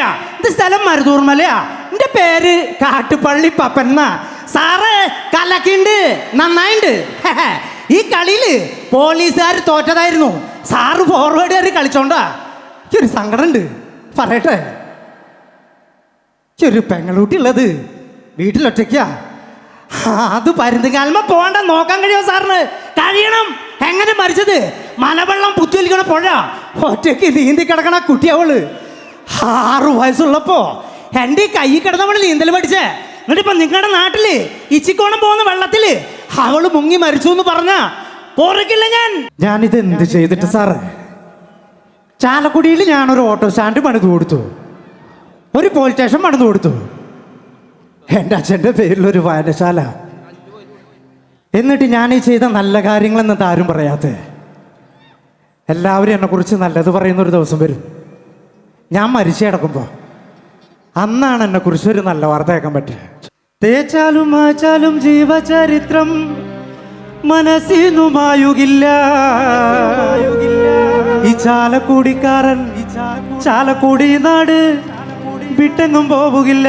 മലയാ, ഇത് സ്ഥലം മരുതൂർ മലയാ. എൻ്റെ പേര് കാട്ടുപള്ളി പപ്പന്ന. സാറ് കലക്കിണ്ട്, നന്നായിണ്ട്. ഈ കളിയിൽ പോലീസുകാർ തോറ്റതായിരുന്നു. സാറ് ഫോർവേഡ് കയറി കളിച്ചോണ്ടാ. എനിക്കൊരു സങ്കടമുണ്ട്, പറയട്ടെ. ഒരു പെങ്ങളൂട്ടി ഉള്ളത് വീട്ടിലൊറ്റയ്ക്കാ. അത് പരുന്തുകാൽമ പോകണ്ട നോക്കാൻ കഴിയുമോ സാറിന്? കഴിയണം. എങ്ങനെ മരിച്ചത്? മലവെള്ളം പുത്തിയൊലിക്കണ പുഴ ഒറ്റയ്ക്ക് നീന്തി കിടക്കണ കുട്ടിയവള് 6 വയസ്സുള്ളപ്പോ എൻ്റെ കൈ കിടന്നവള് നീന്തൽ പഠിച്ചേ. എന്നിട്ടിപ്പോ നിങ്ങളുടെ നാട്ടില് ഇച്ചിക്കോണം പോകുന്ന വെള്ളത്തില് അവള് മുങ്ങി മരിച്ചു എന്ന് പറഞ്ഞ പോറക്കില്ല. ഞാനിത് എന്ത് ചെയ്തിട്ട് സാറ്? ചാലക്കുടിയിൽ ഞാനൊരു ഓട്ടോ സ്റ്റാൻഡ് പണിത് കൊടുത്തു, ഒരു പോലീസ് സ്റ്റേഷൻ പണിത് കൊടുത്തു, എൻ്റെ അച്ഛൻ്റെ പേരിലൊരു വായനശാല. എന്നിട്ട് ഞാൻ ഈ ചെയ്ത നല്ല കാര്യങ്ങളെന്ന് ആരും പറയാത്ത. എല്ലാവരും എന്നെക്കുറിച്ച് നല്ലത് പറയുന്നൊരു ദിവസം വരും. ഞാൻ മരിച്ചു കിടക്കുമ്പോൾ അന്നാണ് എന്നെക്കുറിച്ച് ഒരു നല്ല വാർത്ത കേൾക്കാൻ പറ്റുക. തേച്ചാലും മാച്ചാലും ജീവചരിത്രം മനസ്സിനുമായുകില്ല. ഈ ചാലക്കുടിക്കാരൻ ചാലക്കുടി നാട് വിട്ടെങ്ങും പോവുകില്ല.